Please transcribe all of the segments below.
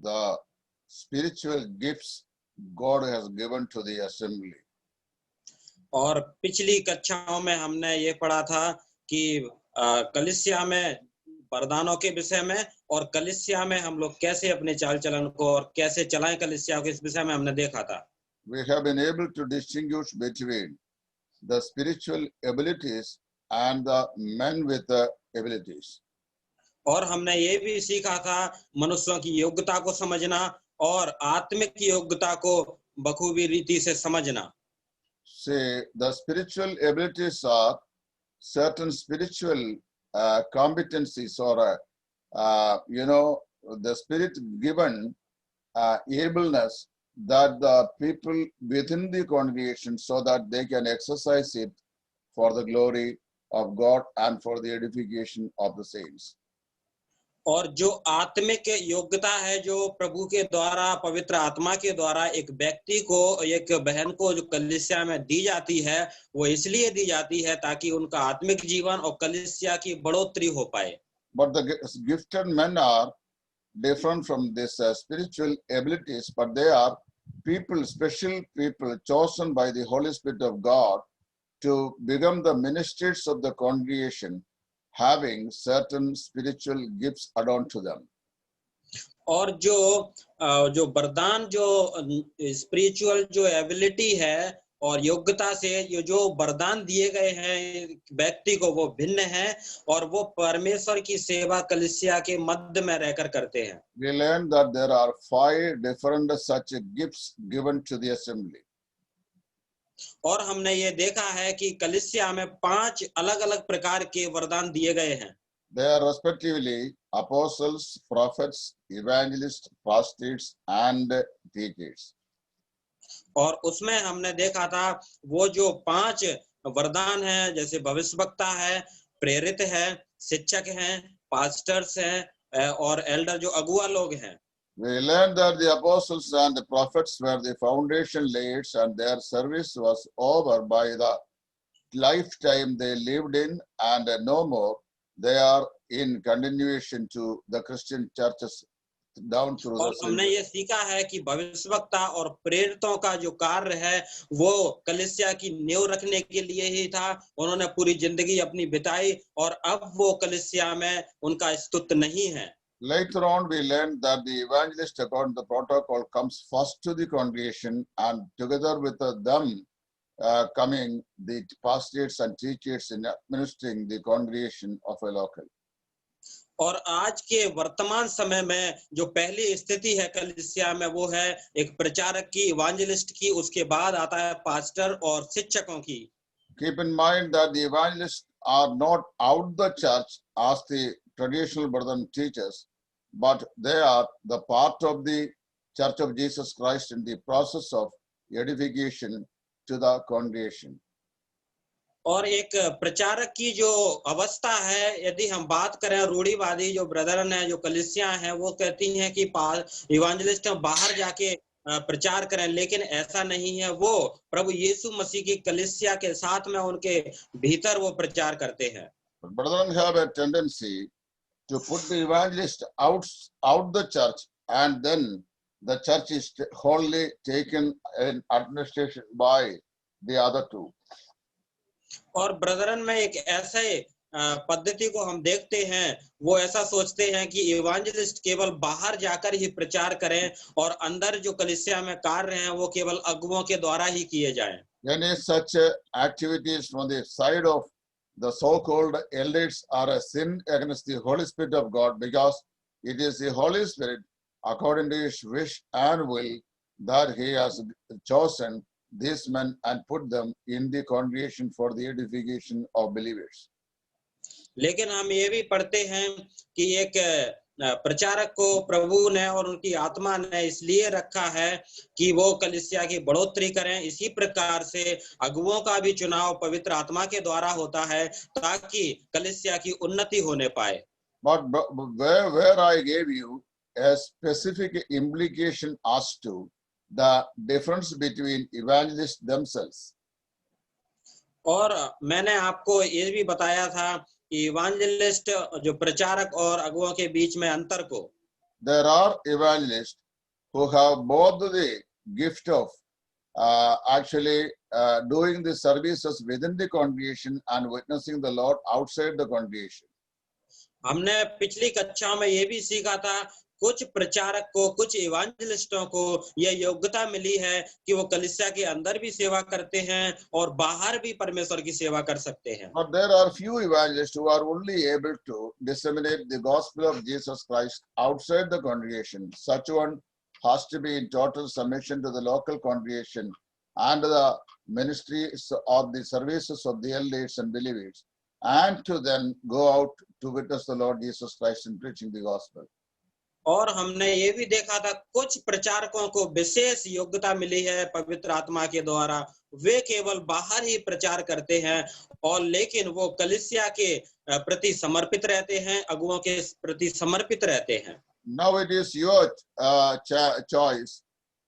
the spiritual gifts God has given to the assembly. और पिछली कक्षाओं में हमने ये पढ़ा था कि कलीसिया में वरदानों के विषय में और कलीसिया में हम लोग कैसे अपने चाल चलन को और कैसे चलाएं कलीसिया को, इस विषय में हमने देखा था. We have been able to distinguish between the spiritual abilities and the men with the abilities. और हमने ये भी सीखा था मनुष्यों की योग्यता को समझना और आत्मिक योग्यता को बखूबी रीति से समझना. Say the spiritual abilities are certain spiritual competencies or the spirit given ableness that the people within the congregation so that they can exercise it for the glory of God and for the edification of the saints. और जो आत्मिक योग्यता है जो प्रभु के द्वारा पवित्र आत्मा के द्वारा एक व्यक्ति को एक बहन को जो कलीसिया में दी जाती है वो इसलिए दी जाती है ताकि उनका आत्मिक जीवन और कलीसिया की बढ़ोतरी हो पाए. But the gifted men are different from this spiritual abilities, but they are people, special people chosen by the Holy Spirit of God to become the ministers of the congregation, having certain spiritual gifts adorned to them. और जो वरदान जो spiritual जो ability है और योग्यता से ये जो वरदान दिए गए हैं व्यक्ति को वो भिन्न है और वो परमेश्वर की सेवा कलीसिया के मध्य में रहकर करते हैं. We learned that there are 5 different such gifts given to the assembly. और हमने ये देखा है कि कलीसिया में 5 अलग-अलग प्रकार के वरदान दिए गए हैं. They are respectively apostles, prophets, evangelists, pastors, and teachers. और उसमें हमने देखा था वो जो 5 वरदान हैं जैसे भविष्यवक्ता है, प्रेरित है, शिक्षक हैं, पास्टर्स हैं और एल्डर जो अगुआ लोग हैं. We learned that the apostles and the prophets were the foundation laid and their service was over by the lifetime they lived in and no more. They are in continuation to the Christian churches down through the और हमने ये सीखा है कि भविष्यवक्ता और प्रेरितों का जो कार्य है वो कलीसिया की नींव रखने के लिए ही था. उन्होंने पूरी जिंदगी अपनी बिताई और अब वो कलीसिया में उनका स्तुत्य नहीं है. Later on, we learned that the evangelist, according to the protocol, comes first to the congregation, and together with them coming the pastors and teachers in administering the congregation of a local. और आज के वर्तमान समय में जो पहली स्थिति है कलीसिया में वो है एक प्रचारक की, इवांजेलिस्ट की, उसके बाद आता है पास्टर और शिक्षकों की. Keep in mind that the evangelists are not out the church as the traditional brethren teachers, but they are the part of the Church of Jesus Christ in the process of edification to the congregation. और एक प्रचारक की जो अवस्था है, यदि हम बात करें रूढ़िवादी जो ब्रदरन है, जो कलीसिया हैं, वो कहती हैं कि इवांजेलिस्ट बाहर जाके प्रचार करें, लेकिन ऐसा नहीं है. वो प्रभु यीशु मसीह की कलीसिया के साथ में उनके भीतर वो प्रचार करते हैं. Brethren have a tendency to put the evangelist out the church, and then the church is wholly taken in administration by the other two. और ब्रदरन में एक ऐसे पद्धति को हम देखते हैं, वो ऐसा सोचते हैं कि इवांजेलिस्ट केवल बाहर जाकर ही प्रचार करें और अंदर जो कलीसिया में कार्य हैं वो केवल अगुओं के द्वारा ही किए जाएं. Any such activities from the side of the so-called elders are a sin against the Holy Spirit of God, because it is the Holy Spirit, according to His wish and will, that He has chosen these men and put them in the congregation for the edification of believers. लेकिन हम ये भी पढ़ते हैं कि एक प्रचारक को प्रभु ने और उनकी आत्मा ने इसलिए रखा है कि वो कलीसिया की बढ़ोतरी करें. इसी प्रकार से अगुओं का भी चुनाव पवित्र आत्मा के द्वारा होता है ताकि कलीसिया की उन्नति होने पाए. But where I gave you a specific implication as to the difference between evangelists themselves. और मैंने आपको ये भी बताया था कि इवांजेलिस्ट जो प्रचारक और अगुओं के बीच में अंतर को. there are evangelists who have both the gift of doing the services within the congregation and witnessing the Lord outside the congregation. हमने पिछली कक्षा में ये भी सीखा था, कुछ प्रचारक को, कुछ इवांजलिस्टों को यह योग्यता मिली है कि वो कलीसिया के अंदर भी सेवा करते हैं और बाहर भी परमेश्वर की सेवा कर सकते हैं। But there are few evangelists who are only able to disseminate the gospel of Jesus Christ outside the congregation. Such one has to be in total submission to the local congregation and the ministries of the services of the elders and believers, and to then go out to witness the Lord Jesus Christ in preaching the gospel. और हमने ये भी देखा था, कुछ प्रचारकों को विशेष योग्यता मिली है पवित्र आत्मा के द्वारा, वे केवल बाहर ही प्रचार करते हैं और लेकिन वो कलीसिया के प्रति समर्पित रहते हैं, अगुओं के प्रति समर्पित रहते हैं। Now it is your choice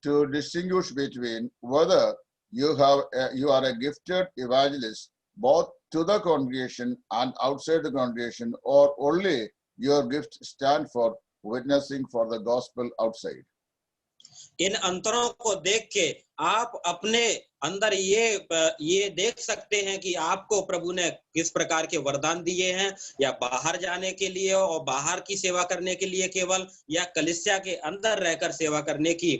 to distinguish between whether you are a gifted evangelist both to the congregation and outside the congregation, or only your gift stand for witnessing for the gospel outside. इन अंतरों को देख के आप अपने अंदर ये देख सकते हैं कि आपको प्रभु ने किस प्रकार के वरदान दिए हैं, या बाहर जाने के लिए और बाहर की सेवा करने के लिए केवल, या कलीसिया के अंदर रहकर सेवा करने की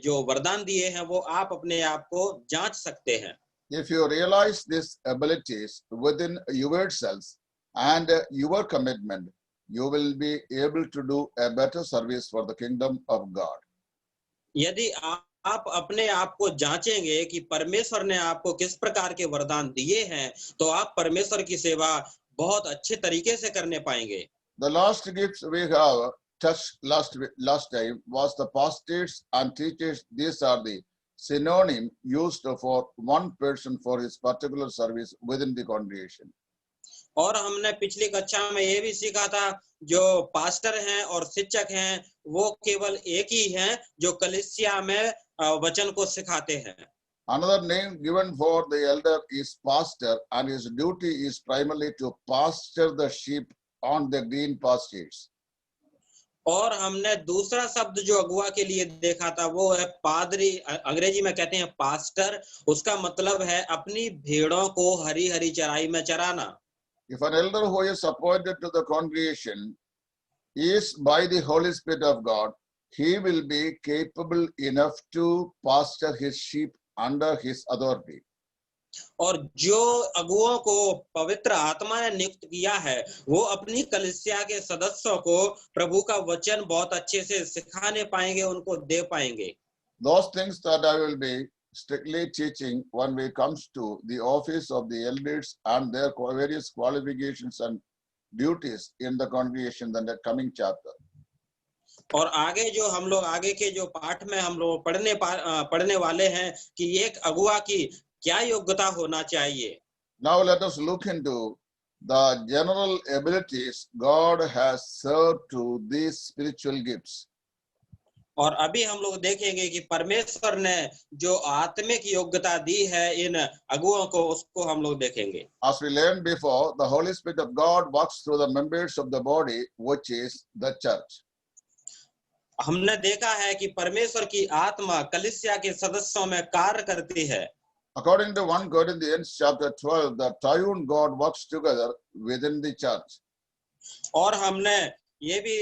जो वरदान दिए हैं वो आप अपने आप को जांच सकते हैं। If you realize these abilities within yourselves and your commitment, you will be able to do a better service for the kingdom of God. यदि आप अपने आप को जांचेंगे कि परमेश्वर ने आपको किस प्रकार के वरदान दिए हैं, तो आप परमेश्वर की सेवा बहुत अच्छे तरीके से करने पाएंगे। The last gifts we have touched last time was the pastors and teachers. These are the synonym used for one person for his particular service within the congregation. और हमने पिछली कक्षा में ये भी सीखा था, जो पास्टर हैं और शिक्षक हैं वो केवल एक ही हैं जो कलीसिया में वचन को सिखाते हैं। Another name given for the elder is pastor, and his duty is primarily to pasture the sheep on the green pastures. और हमने दूसरा शब्द जो अगुआ के लिए देखा था वो है पादरी, अंग्रेजी में कहते हैं पास्टर। उसका मतलब है अपनी भेड़ों को हरी हरी चराई में चराना। If an elder who is appointed to the congregation is by the Holy Spirit of God, he will be capable enough to pasture his sheep under his authority. और जो अगुओं को पवित्र आत्मा ने नियुक्त किया है वो अपनी कलीसिया के सदस्यों को प्रभु का वचन बहुत अच्छे से सिखाने पाएंगे, उनको दे पाएंगे। Those things that I will be strictly teaching when we comes to the office of the elders and their various qualifications and duties in the congregation in the coming chapter. और आगे जो हम लोग आगे के जो पाठ में हम लोग पढ़ने वाले हैं कि एक अगुआ की क्या योग्यता होना चाहिए। Now let us look into the general abilities God has served to these spiritual gifts. और अभी हम लोग देखेंगे कि परमेश्वर ने जो आत्मिक योग्यता दी है इन अगुओं को, उसको हम लोग देखेंगे। As we learned before, the Holy Spirit of God works through the members of the body, which is the church. हमने देखा है कि परमेश्वर की आत्मा कलीसिया के सदस्यों में कार्य करती है। According to 1 Corinthians chapter 12, the triune God works together within the church. और हमने ये भी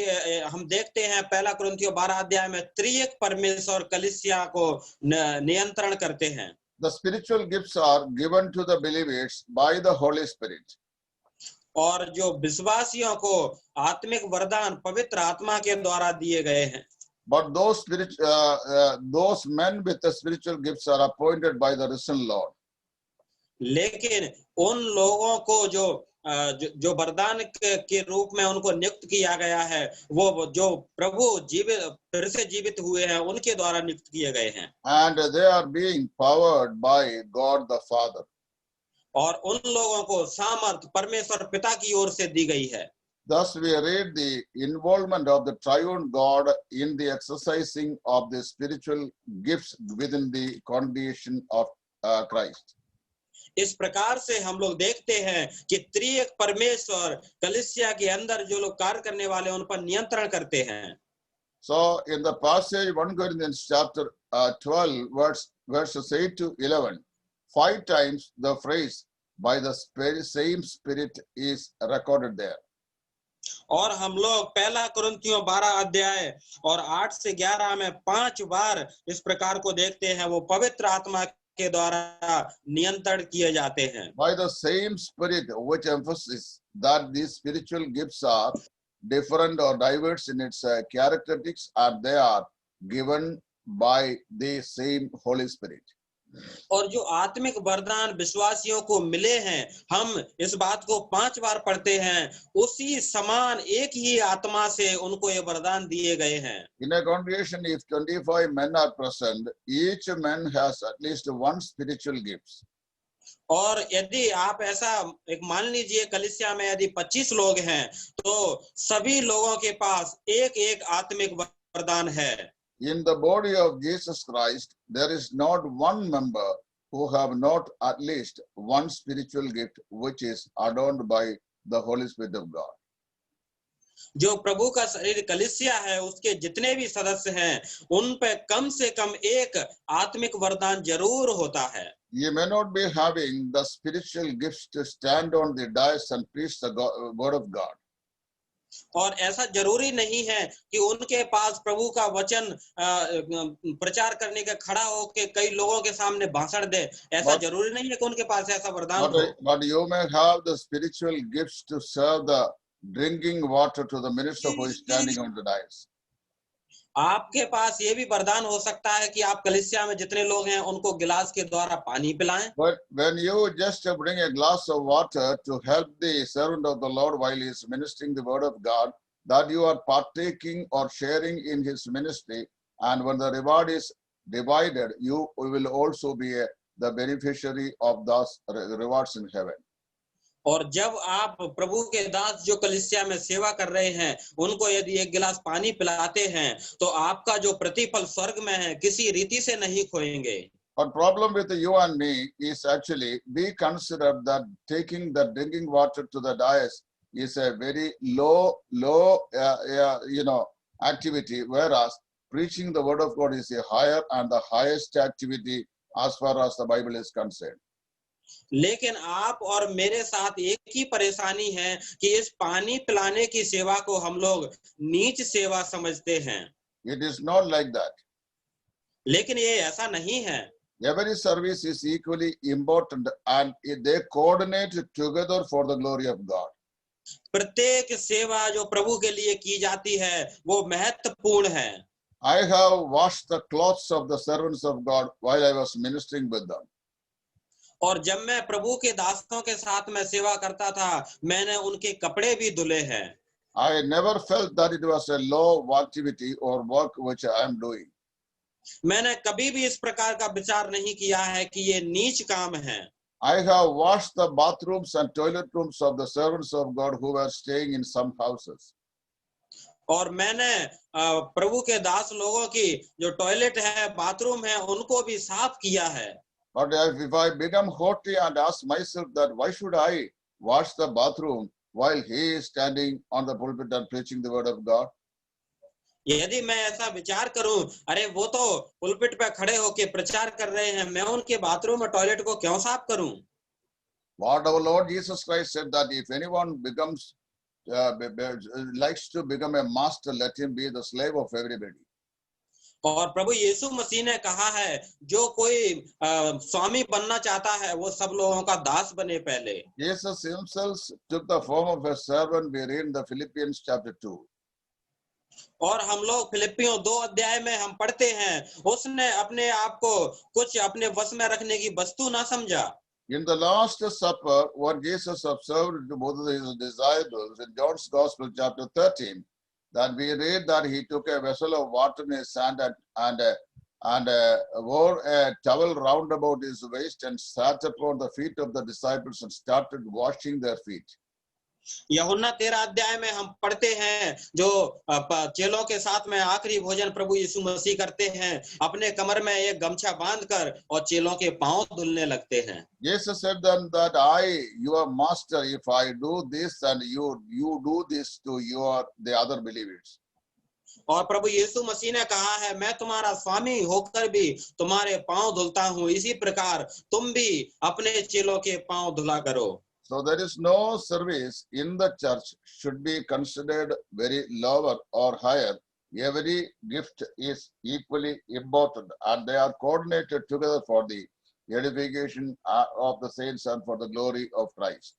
हम देखते हैं पहला कुरिन्थियों 12 अध्याय में त्रिएक परमेश्वर कलीसिया को नियंत्रण करते हैं। The spiritual gifts are given to the believers by the Holy Spirit. और जो विश्वासियों को आत्मिक वरदान पवित्र आत्मा के द्वारा दिए गए हैं। But those men with the spiritual gifts are appointed by the risen Lord. लेकिन उन लोगों को जो वरदान के रूप में उनको नियुक्त किया गया है वो जो प्रभु फिर से जीवित हुए हैं उनके द्वारा नियुक्त किए गए हैं। And they are being powered by God the Father. और उन लोगों को सामर्थ परमेश्वर पिता की ओर से दी गई है। Thus we read the involvement of the triune God in the exercising of the spiritual gifts within the congregation of Christ. इस प्रकार से हम लोग देखते हैं कि त्रिएक परमेश्वर कलीसिया के अंदर जो लोग कार्य करने वाले उन पर नियंत्रण करते हैं। So in the passage 1 Corinthians chapter 12 verses 8 to 11, 5 times the phrase by the spirit, same spirit is recorded there. और हम लोग पहला कुरिन्थियों 12 अध्याय और 8 से 11 में 5 बार इस प्रकार को देखते हैं, वो पवित्र आत्मा के द्वारा नियंत्रण किए जाते हैं. By the same spirit, which emphasizes that these spiritual gifts are different or diverse in its characteristics, and they are given by the same Holy Spirit. और जो आत्मिक वरदान विश्वासियों को मिले हैं, हम इस बात को 5 बार पढ़ते हैं, उसी समान एक ही आत्मा से उनको ये वरदान दिए गए हैं. In a congregation, if 25 men are present, each man has at least one spiritual gift. और यदि आप ऐसा एक मान लीजिए कलीसिया में यदि 25 लोग हैं, तो सभी लोगों के पास एक एक आत्मिक वरदान है. In the body of Jesus Christ, there is not one member who have not at least one spiritual gift which is adorned by the Holy Spirit of God. जो प्रभु का शरीर कलीसिया है, उसके जितने भी सदस्य हैं, उन पे कम से कम एक आत्मिक वरदान जरूर होता है. You may not be having the spiritual gifts to stand on the dais and preach the word of God. और ऐसा जरूरी नहीं है कि उनके पास प्रभु का वचन प्रचार करने का खड़ा होके कई लोगों के सामने भाषण दे. ऐसा जरूरी नहीं है कि उनके पास ऐसा वरदान हो. But you may have the spiritual gifts to serve the drinking water to the minister who is standing on the dais. आपके पास ये भी वरदान हो सकता है कि आप कलीसिया में जितने लोग हैं उनको गिलास के द्वारा पानी पिलाएं. But when you just bring a glass of water to help the servant of the Lord while he is ministering the word of God, that you are partaking or sharing in his ministry, and when the reward is divided, you will also be the beneficiary of those rewards in heaven. और जब आप प्रभु के दास जो कलीसिया में सेवा कर रहे हैं, उनको यदि एक गिलास पानी पिलाते हैं, तो आपका जो प्रतिफल स्वर्ग में है, किसी रीति से नहीं खोएंगे. Our problem with you and me is actually we consider that taking the drinking water to the dais is a very low activity, whereas preaching the word of God is a higher and the highest activity as far as the Bible is concerned. लेकिन आप और मेरे साथ एक ही परेशानी है कि इस पानी पिलाने की सेवा को हम लोग नीच सेवा समझते हैं. It is not like that. लेकिन ये ऐसा नहीं है. Every service is equally important and they coordinate together for the glory of God. प्रत्येक सेवा जो प्रभु के लिए की जाती है, वो महत्वपूर्ण है. I have washed the clothes of the servants of God while I was ministering with them. और जब मैं प्रभु के दासों के साथ में सेवा करता था, मैंने उनके कपड़े भी धुले हैं. I never felt that it was a low activity or work which I am doing. मैंने कभी भी इस प्रकार का विचार नहीं किया है कि ये नीच काम है. I have washed the bathrooms and toilet rooms of the servants of God who were staying in some houses. और मैंने प्रभु के दास लोगों की जो टॉयलेट है, बाथरूम है, उनको भी साफ किया है. But if I become haughty and ask myself that why should I wash the bathroom while he is standing on the pulpit and preaching the word of God? यदि मैं ऐसा विचार करूं, अरे वो तो पुलपिट पे खड़े होके प्रचार कर रहे हैं, मैं उनके बाथरूम और टॉयलेट को क्यों साफ करूं? What our Lord Jesus Christ said that if anyone likes to become a master, let him be the slave of everybody. और प्रभु यीशु मसीह ने कहा है, जो कोई स्वामी बनना चाहता है, वो सब लोगों का दास बने पहले. Jesus himself took the form of a servant. We read in the Philippians chapter 2. और हम लोग फिलिपियों 2 अध्याय में हम पढ़ते हैं, उसने अपने आप को कुछ अपने वश में रखने की वस्तु ना समझा. In the Last Supper, what Jesus observed to both of his disciples in John's Gospel chapter 13, that we read that he took a vessel of water in his hand and wore a towel round about his waist and sat upon the feet of the disciples and started washing their feet. यूहन्ना 13 अध्याय में हम पढ़ते हैं, जो चेलों के साथ में आखिरी भोजन प्रभु यीशु मसीह करते हैं, अपने कमर में एक गमछा बांधकर और चेलों के पांव धुलने लगते हैं. Jesus said then that I, your master, if I do this and you do this to the other believers. और प्रभु यीशु मसीह ने कहा है, मैं तुम्हारा स्वामी होकर भी तुम्हारे पांव धुलता हूं, इसी प्रकार तुम भी अपने चेलों के पांव धुला करो। So there is no service in the church should be considered very lower or higher. Every gift is equally important and they are coordinated together for the edification of the saints and for the glory of Christ.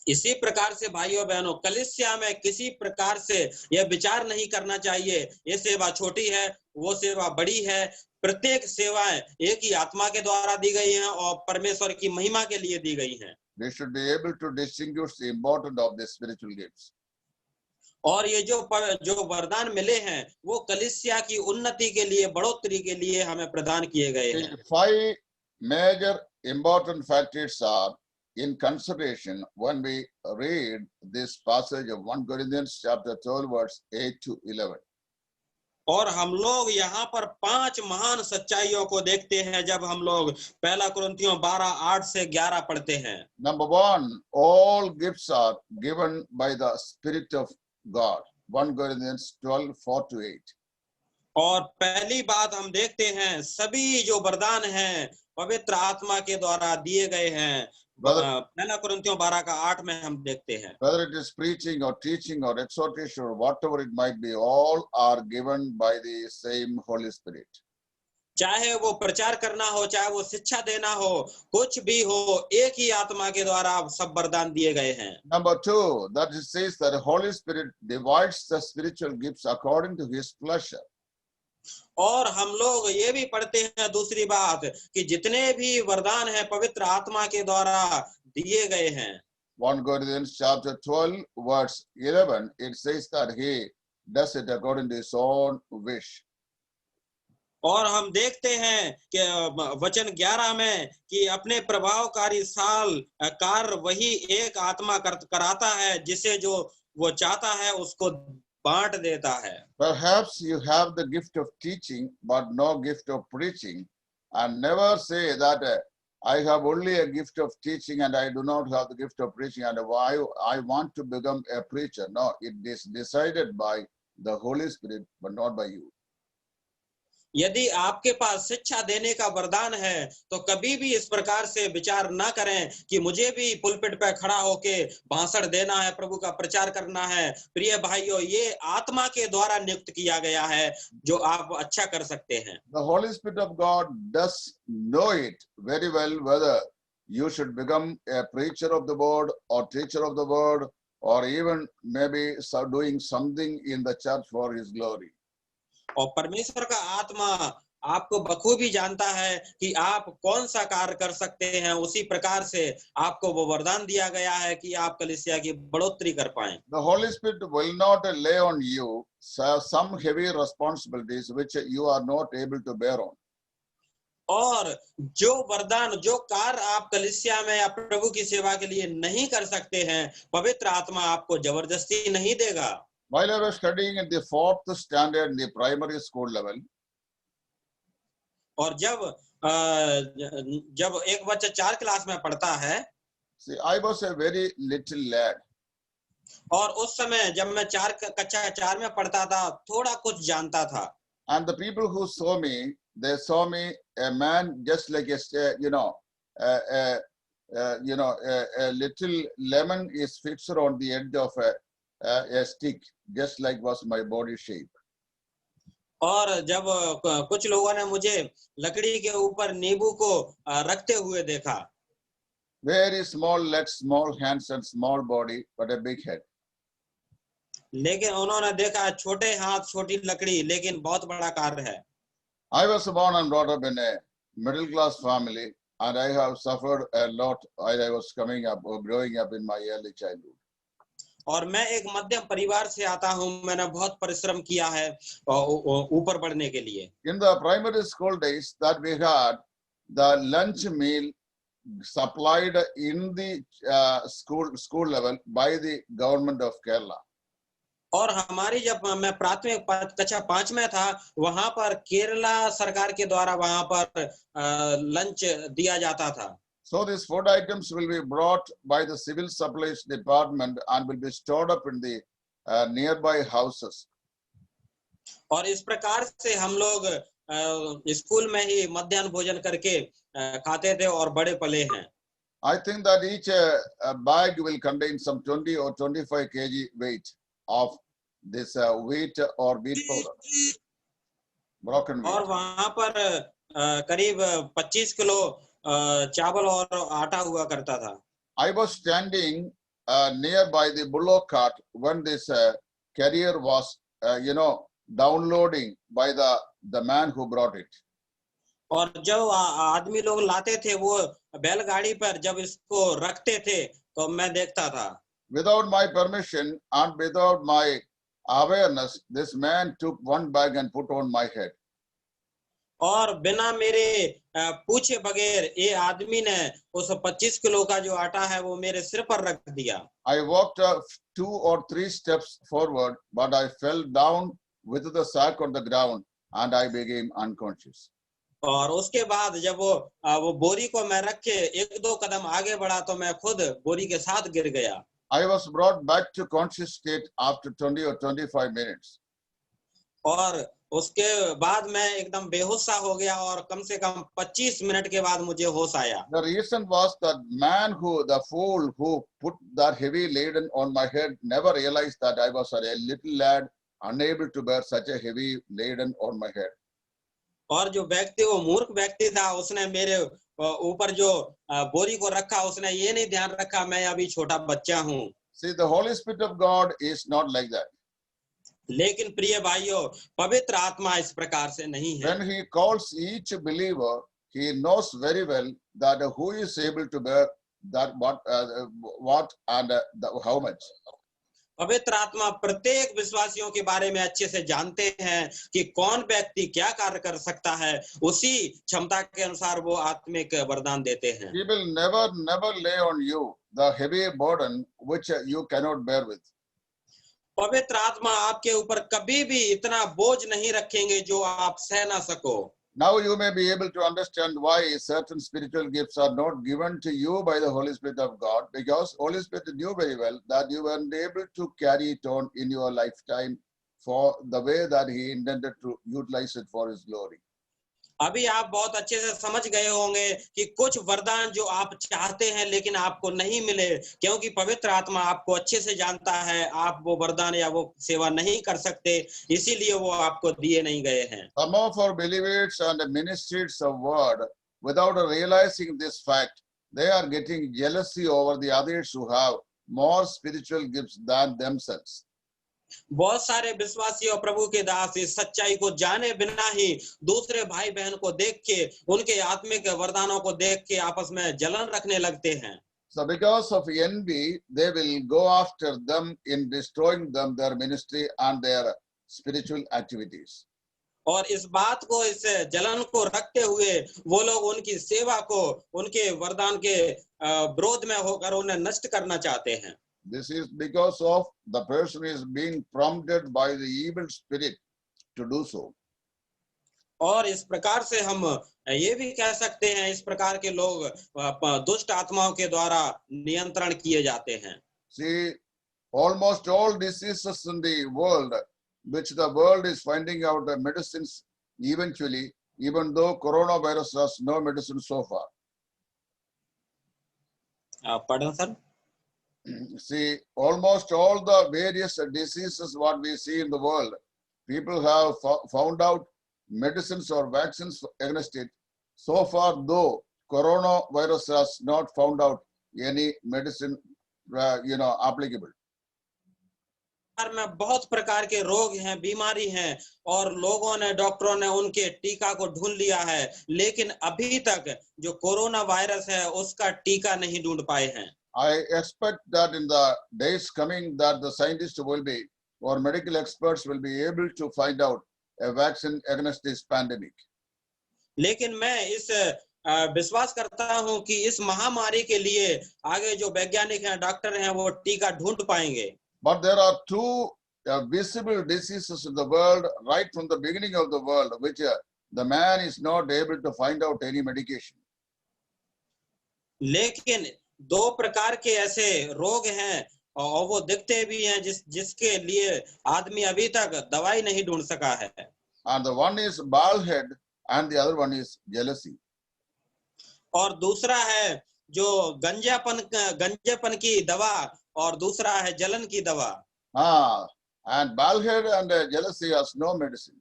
इसी प्रकार से भाइयों बहनों, कलीसिया में किसी प्रकार से यह विचार नहीं करना चाहिए ये सेवा छोटी है, वो सेवा बड़ी है। प्रत्येक सेवाएं एक ही आत्मा के द्वारा दी गई हैं और परमेश्वर की महिमा के लिए दी गई हैं। We should be able to distinguish the importance of the spiritual gifts. और ये जो वरदान मिले हैं वो कलीसिया की उन्नति के लिए, बढ़ोतरी के लिए हमें प्रदान किए गए हैं। 5 major important factors are in consideration when we read this passage of 1 Corinthians chapter 12 verse 8 to 11. और हम लोग यहाँ पर 5 महान सच्चाइयों को देखते हैं जब हम लोग पहला कुरिन्थियों 12:8 से 11 पढ़ते हैं। Number 1, all gifts are given by the Spirit of God. 1 Corinthians 12:4 to 8. और पहली बात हम देखते हैं, सभी जो वरदान हैं पवित्र आत्मा के द्वारा दिए गए हैं। पहला कुरिन्थियों 12:8 में हम देखते हैं। Whether it is preaching or teaching or exhortation or whatever it might be, all are given by the same Holy Spirit. चाहे वो प्रचार करना हो, चाहे वो शिक्षा देना हो, कुछ भी हो, एक ही आत्मा के द्वारा सब वरदान दिए गए हैं। Number 2, that it says that the Holy Spirit divides the spiritual gifts according to His pleasure. और हम लोग ये भी पढ़ते हैं दूसरी बात कि जितने भी वरदान हैं पवित्र आत्मा के द्वारा दिए गए हैं। 1 Corinthians chapter 12 verse 11, it says that He does it according to His own wish. और हम देखते हैं कि वचन 11 में कि अपने प्रभावकारी कार्य वही एक आत्मा कराता है, जिसे जो वो चाहता है उसको बांट देता है। Perhaps you have the gift of teaching but no gift of preaching, and never say that I have only a gift of teaching and I do not have the gift of preaching and why I want to become a preacher. No, it is decided by the Holy Spirit but not by you. यदि आपके पास शिक्षा देने का वरदान है तो कभी भी इस प्रकार से विचार ना करें कि मुझे भी पुलपिट पे खड़ा होके भाषण देना है, प्रभु का प्रचार करना है। प्रिय भाइयों, ये आत्मा के द्वारा नियुक्त किया गया है जो आप अच्छा कर सकते हैं। The Holy Spirit of God does know it very well whether you should become a preacher of the word or teacher of the word or even maybe doing something in the church for His glory. और परमेश्वर का आत्मा आपको बखूबी जानता है कि आप कौन सा कार्य कर सकते हैं। उसी प्रकार से आपको वो वरदान दिया गया है कि आप कलीसिया की बढ़ोतरी कर पाएं। The Holy Spirit will not lay on you some heavy responsibilities which you are not able to bear on. और जो वरदान, जो कार्य आप कलीसिया में या प्रभु की सेवा के लिए नहीं कर सकते हैं, पवित्र आत्मा आपको जबरदस्ती नहीं देगा। While I was studying in the 4th standard in the primary school level, और जब एक बच्चा 4 क्लास में पढ़ता है, see, I was a very little lad. और उस समय जब मैं कक्षा 4 में पढ़ता था, थोड़ा कुछ जानता था। And the people who saw me, they saw me a man just like a little lemon is fixed on the edge of a stick, just like was my body shape. और जब कुछ लोगों ने मुझे लकड़ी के ऊपर नींबू को रखते हुए देखा। Very small legs, small hands and small body, but a big head. लेकिन उन्होंने देखा छोटे हाथ, छोटी लकड़ी, लेकिन बहुत बड़ा कार्य है। I was born and brought up in a middle class family, and I have suffered a lot while I was growing up in my early childhood. और मैं एक मध्यम परिवार से आता हूँ, मैंने बहुत परिश्रम किया है ऊपर बढ़ने के लिए। In the primary school days that we had, the lunch meal supplied in the school level by the government of Kerala. और हमारी जब मैं प्राथमिक कक्षा 5 में था, वहां पर केरला सरकार के द्वारा वहां पर लंच दिया जाता था। So these food items will be brought by the civil supplies department and will be stored up in the nearby houses. और इस प्रकार से हम लोग स्कूल में ही मध्याह्न भोजन करके खाते थे और बड़े पले हैं। I think that each bag will contain some 20 or 25 kg weight of this wheat or wheat powder, broken wheat. और वहां पर करीब 25 किलो चावल और आटा हुआ करता था। I was standing nearby the bullock cart when this carrier was, downloading by the man who brought it. और जब आदमी लोग लाते थे वो बैलगाड़ी पर जब इसको रखते थे तो मैं देखता था। Without my permission and without my awareness, this man took one bag and put on my head. और बिना मेरे पूछे बगैर ये आदमी ने उस 25 किलो का जो आटा है वो मेरे सिर पर रख दिया। I walked 2 or 3 steps forward, but I fell down with the sack on the ground and I became unconscious. और उसके बाद जब वो बोरी को मैं रख के 1-2 कदम आगे बढ़ा तो मैं खुद बोरी के साथ गिर गया। I was brought back to conscious state after 20 or 25 minutes. और उसके बाद मैं एकदम बेहोश सा हो गया और कम से कम 25 मिनट के बाद मुझे होश आया। The reason was that the fool who put that heavy laden on my head never realized that I was a little lad unable to bear such a heavy laden on my head. और जो व्यक्ति वो मूर्ख व्यक्ति था उसने मेरे ऊपर जो बोरी को रखा उसने ये नहीं ध्यान रखा मैं अभी छोटा बच्चा हूँ। See, the Holy Spirit of God is not like that. लेकिन प्रिय भाइयों पवित्र आत्मा इस प्रकार से नहीं है। When he calls each believer, he knows very well that who is able to bear that what and how much. पवित्र आत्मा प्रत्येक विश्वासियों के बारे में अच्छे से जानते हैं कि कौन व्यक्ति क्या कार्य कर सकता है, उसी क्षमता के अनुसार वो आत्मिक वरदान देते हैं। He will never lay on you the heavy burden which you cannot bear with. पवित्र आत्मा आपके ऊपर कभी भी इतना बोझ नहीं रखेंगे जो आप सह ना सको। Now you may be able to understand why certain spiritual gifts are not given to you by the Holy Spirit of God, because Holy Spirit knew very well that you weren't able to carry it on in your lifetime for the way that he intended to utilize it for his glory. अभी आप बहुत अच्छे से समझ गए होंगे कि कुछ वरदान जो आप चाहते हैं लेकिन आपको नहीं मिले, क्योंकि पवित्र आत्मा आपको अच्छे से जानता है आप वो वरदान या वो सेवा नहीं कर सकते, इसीलिए वो आपको दिए नहीं गए हैं। Some of our believers and ministers of word, without realizing this fact, they are getting jealousy over the others who have more spiritual gifts than themselves. बहुत सारे विश्वासी और प्रभु के दास इस सच्चाई को जाने बिना ही दूसरे भाई बहन को देख के उनके आत्मिक वरदानों को देख के आपस में जलन रखने लगते हैं। So because of envy, they will go after them in destroying them, their ministry and their spiritual activities. और इस बात को इस जलन को रखते हुए वो लोग उनकी सेवा को उनके वरदान के विरोध में होकर उन्हें नष्ट करना चाहते हैं। This is because of the person is being prompted by the evil spirit to do so. और इस प्रकार से हम ये भी कह सकते हैं इस प्रकार के लोग दुष्ट आत्माओं के द्वारा नियंत्रण किए जाते हैं। See, almost all diseases in the world, which the world is finding out the medicines eventually, even though coronavirus has no medicine so far. Pardon, sir? See, almost all the various diseases what we see in the world, people have found out medicines or vaccines against it. So far, though, coronavirus has not found out any medicine, applicable. में बहुत प्रकार के रोग हैं, बीमारी हैं और लोगों ने डॉक्टरों ने उनके टीका को ढूंढ लिया है, लेकिन अभी तक जो कोरोना वायरस है उसका टीका नहीं ढूंढ पाए हैं। I expect that in the days coming that the scientists will be or medical experts will be able to find out a vaccine against this pandemic. लेकिन मैं इस विश्वास करता हूं कि इस महामारी के लिए आगे जो वैज्ञानिक हैं, डॉक्टर हैं, वो टीका ढूंढ पाएंगे। But there are two visible diseases in the world right from the beginning of the world, which the man is not able to find out any medication. लेकिन दो प्रकार के ऐसे रोग हैं और वो दिखते भी हैं जिसके लिए आदमी अभी तक दवाई नहीं ढूंढ सका है। And the one is bald head and the other one is jealousy. और दूसरा है जो गंजेपन की दवा और दूसरा है जलन की दवा। And bald head and jealousy has no medicine.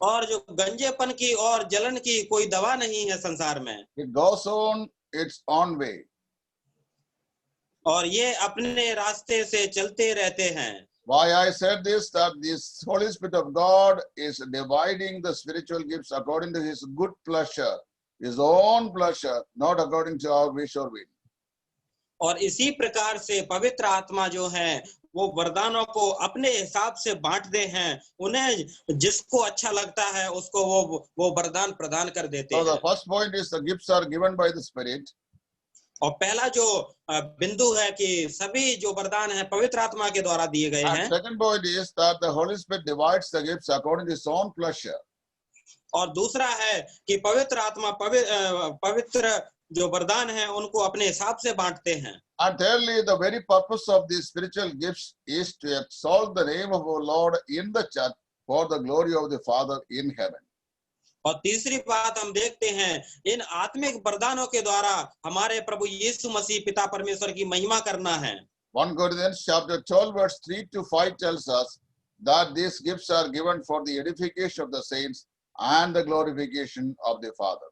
और जो गंजेपन की और जलन की कोई दवा नहीं है संसार में। It goes on its own way. और ये अपने रास्ते से चलते रहते हैं। Why I said this, that this Holy Spirit of God is dividing the spiritual gifts according to His good pleasure, His own pleasure, not according to our wish or will. और इसी प्रकार से पवित्र आत्मा जो है वो वरदानों को अपने हिसाब से बांटते हैं, उन्हें जिसको अच्छा लगता है उसको वो वरदान प्रदान कर देते So the हैं। first point is the gifts are given by the Spirit. और पहला जो बिंदु है कि सभी जो वरदान है पवित्र आत्मा के द्वारा दिए गए And हैं। second point is that the Holy Spirit divides the gifts according to His own pleasure. और दूसरा है कि पवित्र आत्मा पवित्र जो वरदान है उनको अपने हिसाब से बांटते हैं। And thirdly, the very purpose of these spiritual gifts is to exalt the name of our Lord in the church for the glory of the Father in heaven. और तीसरी बात हम देखते हैं, इन आत्मिक वरदानों के द्वारा हमारे प्रभु यीशु मसीह पिता परमेश्वर की महिमा करना है। 1 Corinthians chapter 12 verse 3 to 5 tells us that these gifts are given for the edification of the saints and the glorification of the Father.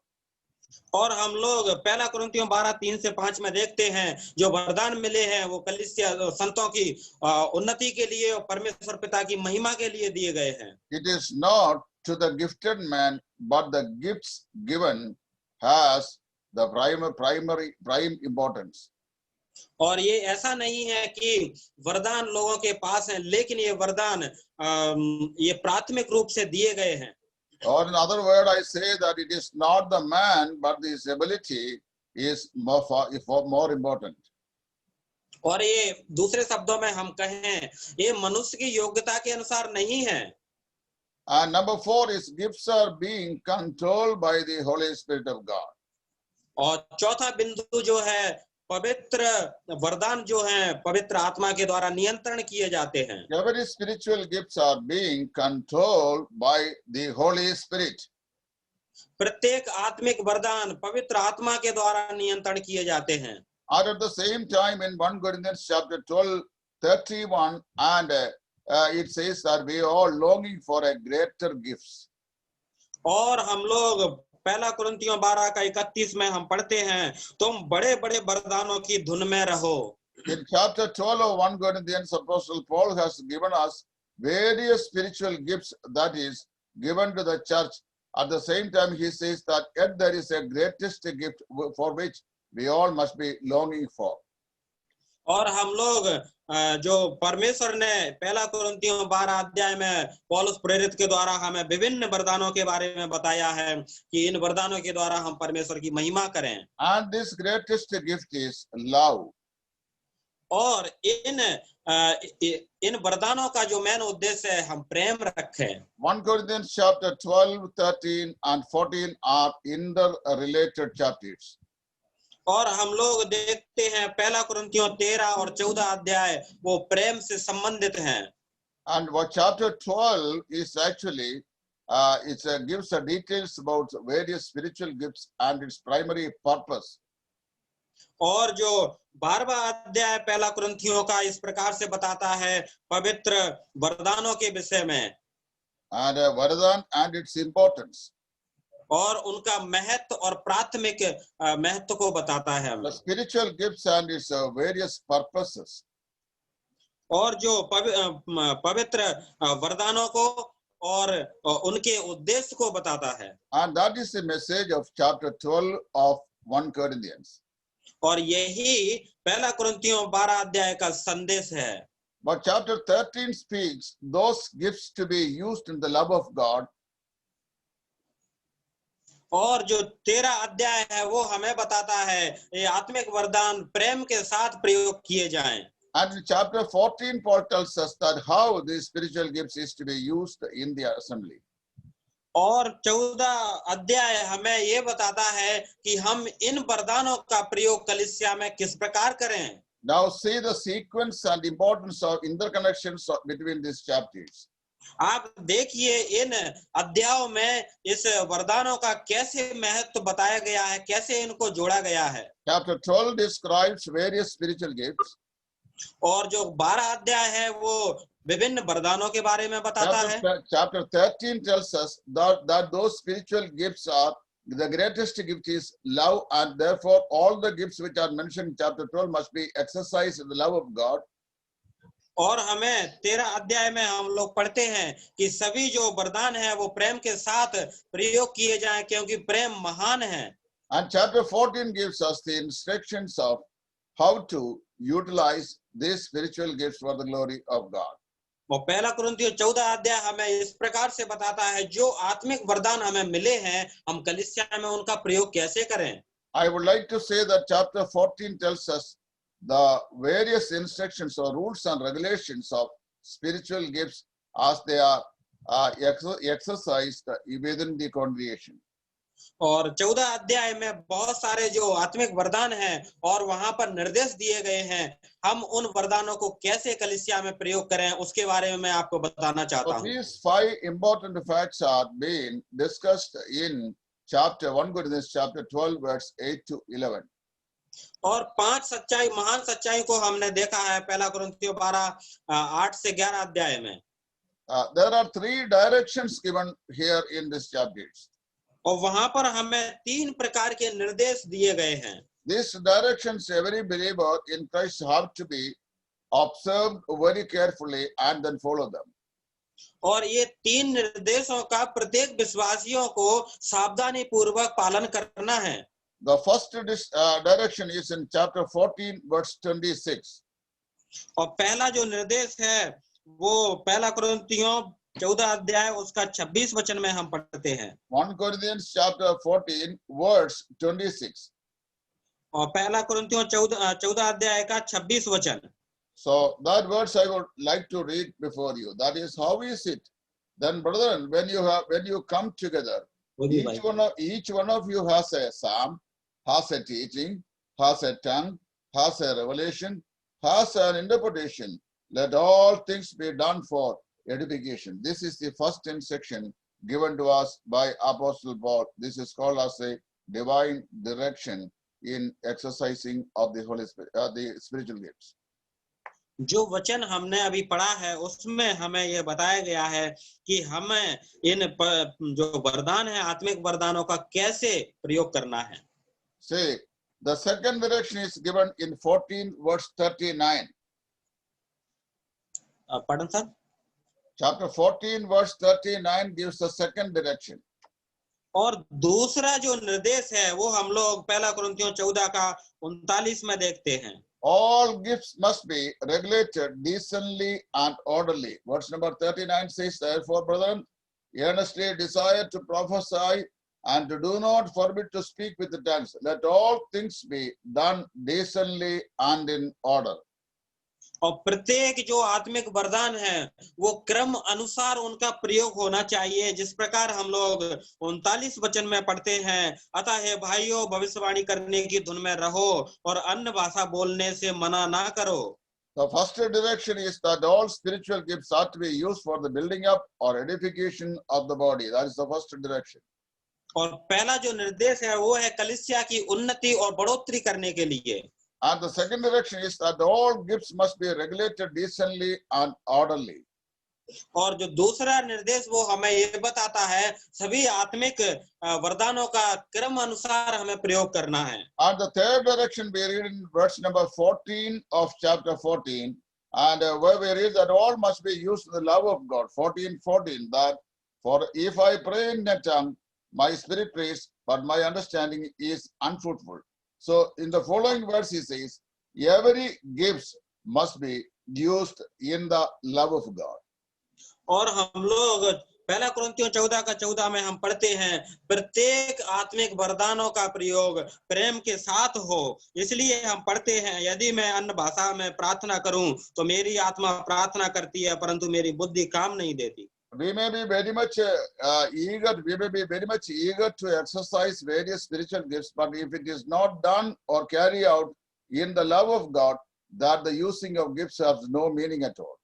और हम लोग पहला कुरिन्थियों 12:3 से 5 में देखते हैं जो वरदान मिले हैं वो कलीसिया संतों की उन्नति के लिए और परमेश्वर पिता की महिमा के लिए दिए गए हैं। It is not to the gifted man, but the gifts given has the prime importance. और ये ऐसा नहीं है कि वरदान लोगों के पास हैं, लेकिन ये वरदान ये प्राथमिक रूप से दिए गए हैं। Or in other words, I say that it is not the man, but his ability is more important. और ये दूसरे शब्दों में हम कहें, ये मनुष्य की योग्यता के अनुसार नहीं है। And number 4 is gifts are being controlled by the Holy Spirit of God. और चौथा बिंदु जो है पवित्र वरदान जो है पवित्र आत्मा के द्वारा नियंत्रण किए जाते हैं। Every spiritual gifts are being controlled by the Holy Spirit. प्रत्येक आत्मिक वरदान पवित्र आत्मा के द्वारा नियंत्रण किए जाते हैं। And at the same time in 1 Corinthians chapter 12:31 and it says that we are all longing for a greater gifts. और हम लोग पहला कुरिन्थियों 12:31 में हम पढ़ते हैं, तुम बड़े बड़े वरदानों की धुन में रहो। In chapter 12 of 1 Corinthians, Apostle Paul has given us various spiritual gifts that is given to the church. At the same time, he says that yet there is a greatest gift for which we all must be longing for. और हम लोग जो परमेश्वर ने पहला कुरिन्थियों 12 अध्याय में पौलुस प्रेरित के द्वारा हमें विभिन्न वरदानों के बारे में बताया है कि इन वरदानों के द्वारा हम परमेश्वर की महिमा करें। And this greatest gift is love. और इन वरदानों का जो मेन उद्देश्य है हम प्रेम रखें। 1 Corinthians chapter 12, 13 and 14 are interrelated chapters. और हम लोग देखते हैं पहला कुरिन्थियों 13 और 14 अध्याय वो प्रेम से संबंधित हैं। And what chapter 12 is actually it gives the details about various spiritual gifts and its primary purpose. और जो 12वां अध्याय पहला कुरिन्थियों का इस प्रकार से बताता है पवित्र वरदानों के विषय में And Varadan and its importance. और उनका महत्व और प्राथमिक महत्व को बताता है The हमें। spiritual gifts and its various purposes. और जो पवित्र वरदानों को और उनके उद्देश्य को बताता है। And that is the message of chapter 12 of 1 Corinthians. और यही पहला कुरिन्थियों 12 अध्याय का संदेश है। But chapter 13 speaks those gifts to be used in the love of God. और जो 13 अध्याय है वो हमें बताता है ये आत्मिक वरदान प्रेम के साथ प्रयोग किए जाएं। And in chapter 14, Paul tells us that how these spiritual gifts is to be used in the assembly. और 14 अध्याय हमें ये बताता है कि हम इन वरदानों का प्रयोग कलीसिया में किस प्रकार करें। Now see the sequence and importance of interconnections between these chapters. आप देखिए इन अध्यायों में इस वरदानों का कैसे महत्व बताया गया है, कैसे इनको जोड़ा गया है। Chapter 12 describes various spiritual gifts. और जो 12 अध्याय है वो विभिन्न वरदानों के बारे में बताता है। Chapter 13 tells us that those spiritual gifts are the greatest gift is love, and therefore all the gifts which are mentioned in chapter 12 must be exercised in the love of God. और हमें 13 अध्याय में हम लोग पढ़ते हैं कि सभी जो वरदान है वो प्रेम के साथ प्रयोग किए जाएं, क्योंकि प्रेम महान है। And chapter 14 gives us the instructions of how to utilize these spiritual gifts for the glory of God. और पहला कुरिन्थियों 14 अध्याय हमें इस प्रकार से बताता है जो आत्मिक वरदान हमें मिले हैं हम कलीसिया में उनका प्रयोग कैसे करें। I would like to say that chapter 14 tells us the various instructions or rules and regulations of spiritual gifts as they are exercised within the congregation. और 14 अध्याय में बहुत सारे जो आत्मिक वरदान हैं और वहां पर निर्देश दिए गए हैं, हम उन वरदानों को कैसे कलीसिया में प्रयोग करें उसके बारे में मैं आपको बताना चाहता हूं। These 5 important facts are being discussed in chapter 1 Corinthians chapter 12 verse 8 to 11. और 5 सच्चाई, महान सच्चाई को हमने देखा है पहला कुरिन्थियों 12 8 से 11 अध्याय में। There are 3 directions given here in this chapters. और वहां पर हमें 3 प्रकार के निर्देश दिए गए हैं। These directions every believer in Christ have to be observed very carefully and then follow them. और ये 3 निर्देशों का प्रत्येक विश्वासियों को सावधानी पूर्वक पालन करना है। The first direction is in chapter 14 verse 26. और पहला जो निर्देश है वो पहला कुरिन्थियों 14 अध्याय उसका 26 वचन में हम पढ़ते हैं। 1 Corinthians chapter 14 verse 26. और पहला कुरिन्थियों 14 अध्याय का 26 वचन। So that verse I would like to read before you. That is, how is it then, brethren, when you come together, each one of you has a psalm, has a teaching, has a tongue, has a revelation, has an interpretation. Let all things be done for edification. This is the first instruction given to us by Apostle Paul. This is called as a divine direction in exercising of the Holy Spirit, the spiritual gifts. जो वचन हमने अभी पढ़ा है उसमें हमें यह बताया गया है कि हमें इन जो वरदान है आत्मिक वरदानों का कैसे प्रयोग करना है। See, the second direction is given in 14 verse 39. पढ़न sir. Chapter 14 verse 39 gives the second direction. और दूसरा जो निर्देश है वो हम लोग पहला कुरिन्थियों 14 का 39 में देखते हैं। All gifts must be regulated decently and orderly. Verse number 39 says, therefore, brethren, earnestly desire to prophesy and do not forbid to speak with the tongues. Let all things be done decently and in order. और प्रत्येक जो आत्मिक वरदान है वो क्रम अनुसार उनका प्रयोग होना चाहिए, जिस प्रकार हम लोग 39 वचन में पढ़ते हैं, अतः हे भाइयों भविष्यवाणी करने की धुन में रहो और अन्य भाषा बोलने से मना ना करो। The first direction is that all spiritual gifts are to be used for the building up or edification of the body. That is the first direction. और पहला जो निर्देश है वो है कलीसिया की उन्नति और बढ़ोतरी करने के लिए। And the second direction is that all gifts must be regulated decently and orderly. और जो दूसरा निर्देश वो हमें ये बताता है सभी आत्मिक वरदानों का क्रम अनुसार हमें प्रयोग करना है। And the third direction we read in verse number 14 of chapter 14, and where we read that all must be used in the love of God. 14:14, that for if I pray in a tongue, my spirit prays, but my understanding is unfruitful. So in the following verse he says, every gift must be used in the love of God. और हम लोग पहला कुरिन्थियों 14 का 14 में हम पढ़ते हैं प्रत्येक आत्मिक वरदानों का प्रयोग प्रेम के साथ हो। इसलिए हम पढ़ते हैं यदि मैं अन्य भाषा में प्रार्थना करूं तो मेरी आत्मा प्रार्थना करती है परंतु मेरी बुद्धि काम नहीं देती। We may be very much eager to exercise various spiritual gifts, but if it is not done or carried out in the love of God, that the using of gifts has no meaning at all.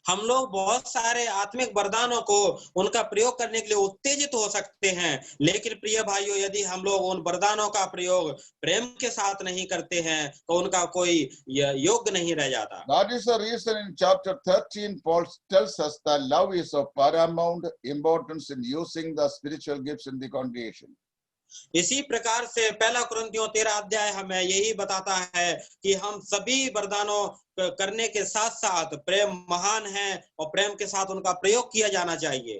हम लोग बहुत सारे आत्मिक वरदानों को उनका प्रयोग करने के लिए उत्तेजित हो सकते हैं, लेकिन प्रिय भाइयों, यदि हम लोग उन वरदानों का प्रयोग प्रेम के साथ नहीं करते हैं तो उनका कोई योग्य नहीं रह जाता। That is the reason in chapter 13 Paul tells us that love is of paramount importance in using the spiritual gifts in the congregation. इसी प्रकार से पहला कुरिन्थियों 13 अध्याय हमें यही बताता है कि हम सभी वरदानों करने के साथ साथ प्रेम महान है और प्रेम के साथ उनका प्रयोग किया जाना चाहिए।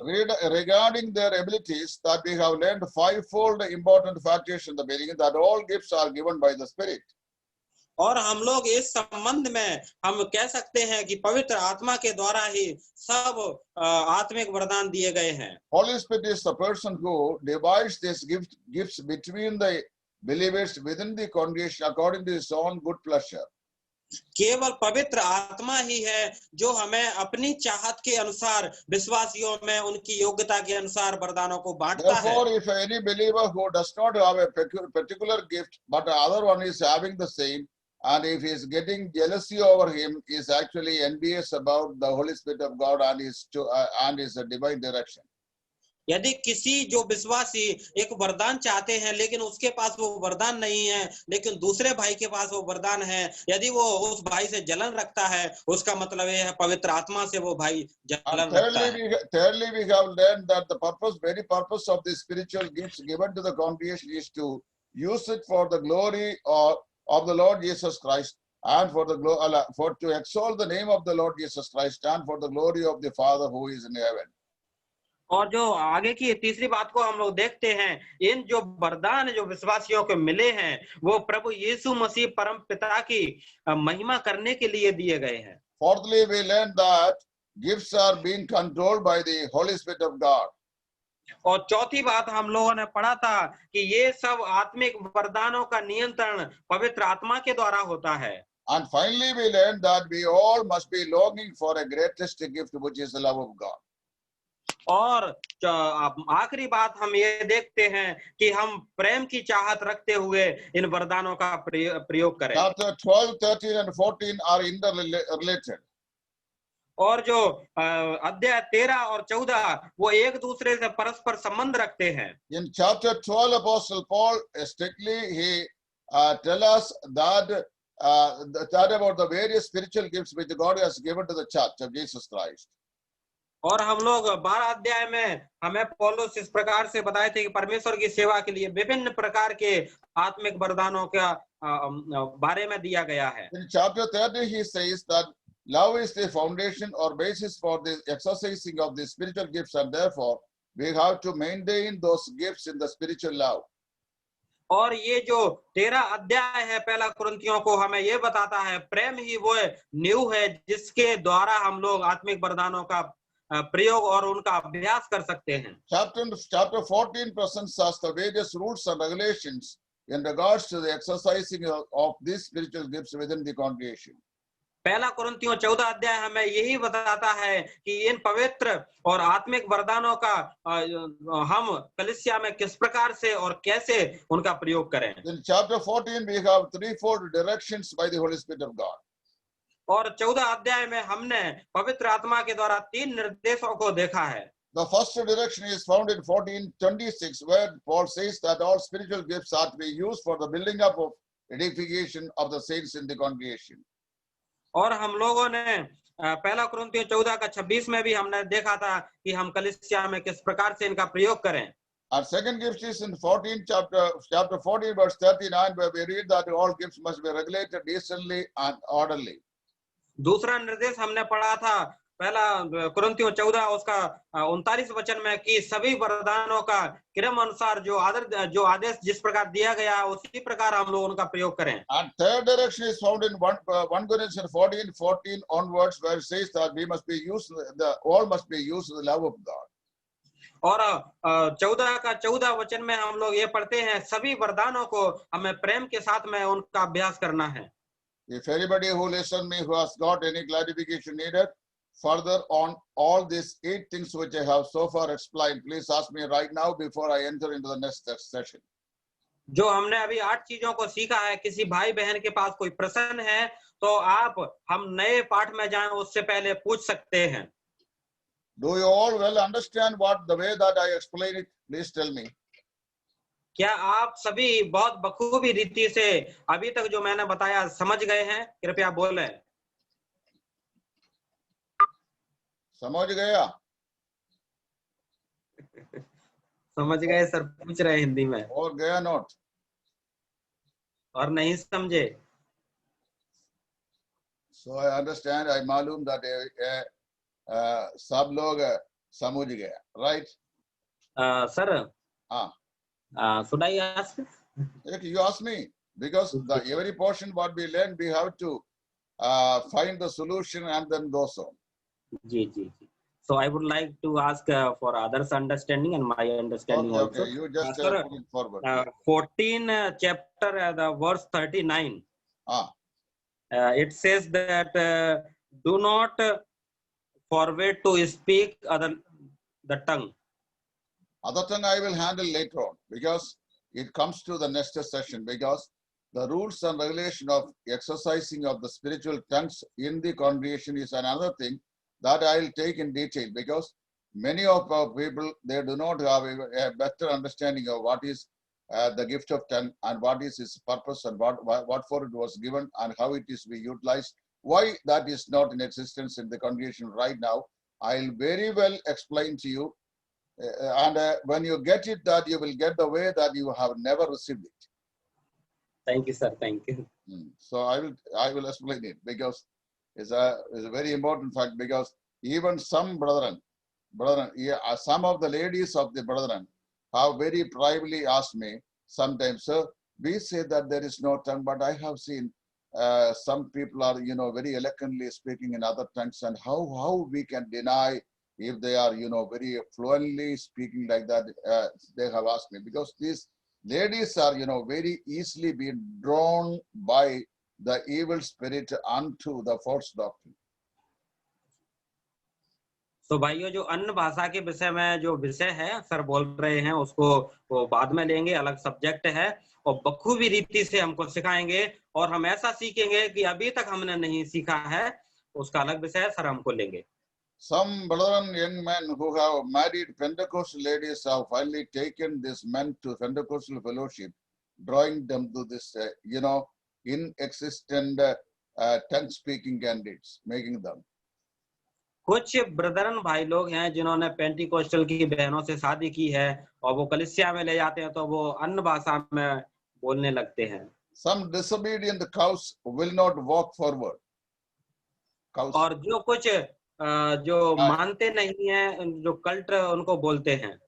Regarding their abilities, that we have learned fivefold important factors in the beginning, that all gifts are given by the Spirit. और हम लोग इस संबंध में हम कह सकते हैं कि पवित्र आत्मा के द्वारा ही सब आत्मिक वरदान दिए गए हैं। Holy Spirit is the person who divides these gifts between the believers within the congregation according to his own good pleasure. केवल पवित्र आत्मा ही है जो हमें अपनी चाहत के अनुसार विश्वासियों में उनकी योग्यता के अनुसार वरदानों को बांटता है। Therefore, if any believer who does not have a particular gift, but the other one is having the same, and if he is getting jealousy over him, he is actually envious about the Holy Spirit of God and his divine direction. यदि किसी जो विश्वासी एक वरदान चाहते हैं लेकिन उसके पास वो वरदान नहीं है, लेकिन दूसरे भाई के पास वो वरदान है, यदि वो उस भाई से जलन रखता है, उसका मतलब ये है पवित्र आत्मा से वो भाई जलन रखता है। Thirdly, we have learned that the very purpose of the spiritual gifts given to the congregation is to use it for the glory of the Lord Jesus Christ, and for to exalt the name of the Lord Jesus Christ, and for the glory of the Father who is in heaven. और जो आगे की तीसरी बात को हम लोग देखते हैं, इन जो वरदान जो विश्वासियों को मिले हैं वो प्रभु यीशु मसीह परम पिता की महिमा करने के लिए दिए गए हैं। Fourthly, we learned that gifts are being controlled by the Holy Spirit of God. और चौथी बात हम लोगों ने पढ़ा था कि ये सब आत्मिक वरदानों का नियंत्रण पवित्र आत्मा के द्वारा होता है। And finally, we learned that we all must be longing for a greatest gift, which is the love of God. और आखिरी बात हम ये देखते हैं कि हम प्रेम की चाहत रखते हुए इन वरदानों का प्रयोग करें। Chapter 12, 13 and 14 are interrelated. और जो अध्याय 13 और 14 वो एक दूसरे से परस्पर संबंध रखते हैं। In chapter 12, Apostle Paul strictly tell us that about the various spiritual gifts which God has given to the church of Jesus Christ. और हम लोग 12 अध्याय में हमें पौलुस इस प्रकार से बताए थे कि परमेश्वर की सेवा के लिए विभिन्न प्रकार के आत्मिक वरदानों का बारे में दिया गया है। In chapter 30, he says that love is the foundation or basis for the exercising of the spiritual gifts, and therefore we have to maintain those gifts in the spiritual love. और ये जो 13 अध्याय है पहला कुरिन्थियों को हमें ये बताता है प्रेम ही वो नींव है जिसके द्वारा हम लोग आत्मिक वरदानों का प्रयोग और उनका अभ्यास कर सकते हैं। Chapter 14 presents us the various rules and regulations in regards to the exercising of these spiritual gifts within the congregation. पहला कुरिन्थियों 14 अध्याय हमें यही बताता है कि इन पवित्र और आत्मिक वरदानों का हम कलीसिया में किस प्रकार से और कैसे उनका प्रयोग करें। In chapter 14 we have threefold directions by the Holy Spirit of God. और 14 अध्याय में हमने पवित्र आत्मा के द्वारा 3 निर्देशों को देखा है। The first direction is found in 14:26, where Paul says that all spiritual gifts are to be used for the building up of edification of the saints in the congregation. और हम लोगों ने पहला कुरिन्थियों 14 का 26 में भी हमने देखा था कि हम कलीसिया में किस प्रकार से इनका प्रयोग करें। Our second gift is in chapter 14 verse 39, where we read that all gifts must be regulated decently and orderly. दूसरा निर्देश हमने पढ़ा था पहला कुरिन्थियों 14 उसका 39 वचन में कि सभी वरदानों का क्रम अनुसार जो आदेश जिस प्रकार दिया गया है उसी प्रकार हम लोग उनका प्रयोग करें। And third direction is found in 1 Corinthians 14:14 onwards, where it says that all must be used in the love of God. और 14 का 14 वचन में हम लोग ये पढ़ते हैं सभी वरदानों को हमें प्रेम के साथ में उनका अभ्यास करना है। If anybody who listens me who has got any clarification needed further on all these 8 things which I have so far explained, please ask me right now before I enter into the next session. जो हमने अभी 8 चीजों को सीखा है, किसी भाई बहन के पास कोई प्रश्न है तो आप हम नए पाठ में जाएं उससे पहले पूछ सकते हैं। Do you all well understand what the way that I explain it? Please tell me. क्या आप सभी बहुत बखूबी रीति से अभी तक जो मैंने बताया समझ गए हैं? कृपया बोलें। समझ गया? समझ गए सर, पूछ रहे हैं हिंदी में। और गया not? और नहीं समझे? So I understand. I मालूम that सब लोग समझ गया, right? सर, हाँ. should I ask? You ask me because every portion what we learn we have to find the solution and then go on. जी. So I would like to ask for others' understanding and my understanding also. Okay. You just sir, put it forward. 14 chapter, the verse 39. It says that do not forget to speak the tongue. Other tongue I will handle later on because it comes to the next session because the rules and regulation of exercising of the spiritual tongues in the congregation is another thing that I will take in detail because many of our people, they do not have a better understanding of what is the gift of tongue and what is its purpose and what for it was given and how it is to be utilized. Why that is not in existence in the congregation right now, I'll very well explain to you. And when you get it, that you will get the way that you have never received it. Thank you, sir. Thank you. So I will explain it because it's a very important fact because even some brethren, some of the ladies of the brethren have very privately asked me sometimes, sir, we say that there is no tongue, but I have seen some people are, very eloquently speaking in other tongues, and how we can deny if they are, very fluently speaking like that. They have asked me because these ladies are, very easily being drawn by the evil spirit unto the false doctrine. तो भाइयों, जो अन्य भाषा के विषय में जो विषय है सर बोल रहे हैं उसको वो बाद में लेंगे, अलग सब्जेक्ट है और बखूबी रीति से हमको सिखाएंगे और हम ऐसा सीखेंगे कि अभी तक हमने नहीं सीखा है, उसका अलग विषय है सर, हमको लेंगे। Some brethren, young men who have married Pentecostal ladies have finally taken these men to Pentecostal fellowship, drawing them to this, inexistent tongue-speaking candidates, making them. कुछ ब्रदरन भाई लोग हैं जिन्होंने पेंटिकोस्टल की बहनों से शादी की है और वो कलीसिया में ले जाते हैं तो वो अन्य भाषा में बोलने लगते हैं। Some disobedient cows will not walk forward. Cows. और जो कुछ जो मानते नहीं हैं, जो कल्ट उनको बोलते हैं।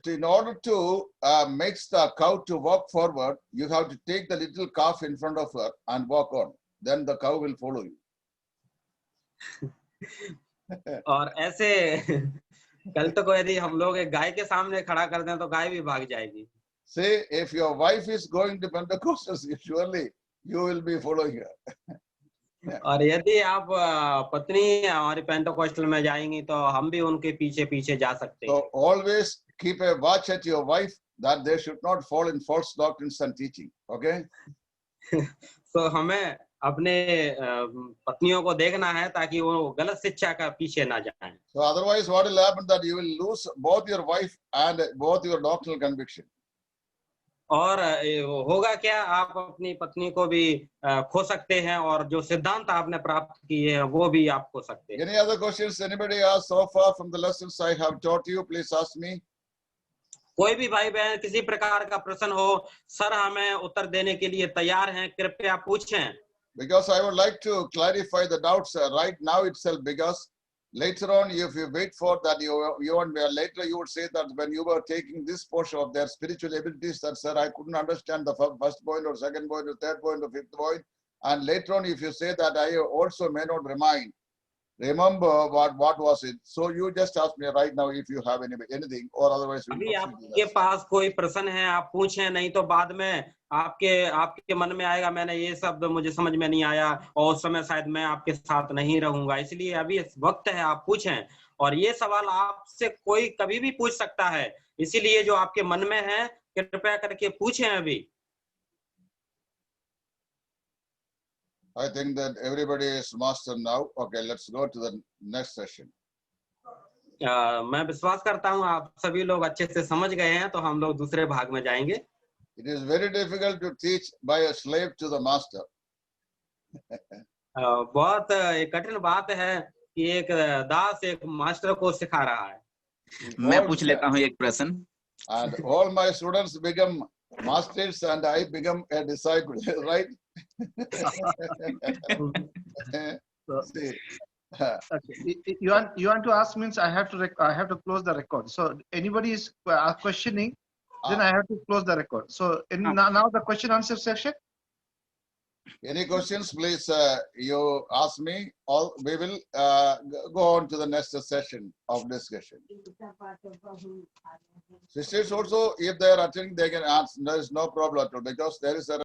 In order to make the cow to walk forward, you have to take the little calf in front of her and walk on. Then the cow will follow you. और ऐसे कल्ट को यदि हम लोग एक गाय के सामने खड़ा कर दें तो गाय भी भाग जाएगी। Say, if your wife is going to Pentecostal, surely you will be following her. और यदि आप पत्नी हमारी पेंटिकोस्टल में जाएंगी तो हम भी उनके पीछे पीछे जा सकते हैं। So always keep a watch at your wife that they should not fall in false doctrines and teaching. Okay? So हमें अपने पत्नियों को देखना है ताकि वो गलत शिक्षा का पीछे ना जाएं। So otherwise what will happen that you will lose both your wife and both your doctrinal conviction. और होगा क्या, आप अपनी पत्नी को भी खो सकते हैं और जो सिद्धांत आपने प्राप्त किए हैं वो भी आप खो सकते हैं। Any other questions anybody has so far from the lessons I have taught you? Please ask me. कोई भी भाई बहन किसी प्रकार का प्रश्न हो, सर हमें उत्तर देने के लिए तैयार हैं, कृपया पूछें। Because I would like to clarify the doubts right now itself, because later on, if you wait for that, later you would say that when you were taking this portion of their spiritual abilities, that sir, I couldn't understand the first point or second point or third point or fifth point. And later on, if you say that I also may not remember what was it. So you just ask me right now if you have anything, or otherwise we अभी आपके पास कोई प्रश्न है आप पूछें, नहीं तो बाद में आपके मन में आएगा मैंने ये शब्द मुझे समझ में नहीं आया और उस समय शायद मैं आपके साथ नहीं रहूंगा, इसलिए अभी वक्त है आप पूछें। और ये सवाल आपसे कोई कभी भी पूछ सकता है, इसीलिए जो आपके मन में है कृपया करके पूछें अभी। I think that everybody is master now. Okay, let's go to the next session. मैं विश्वास करता हूँ आप सभी लोग अच्छे से समझ गए हैं, तो हम लोग दूसरे भाग में जाएंगे। It is very difficult to teach by a slave to the master. बहुत एक कठिन बात है कि एक दास एक मास्टर को सिखा रहा है। मैं पूछ लेता हूँ एक प्रश्न। And all my students become masters and I become a disciple, right? See, Okay. You want to ask means I have to close the record. So anybody is questioning, then I have to close the record. So now the question answer session. any questions, please, you ask me. All we will go on to the next session of discussion. Sisters also, if they are attending, they can ask. There is no problem at all because there is a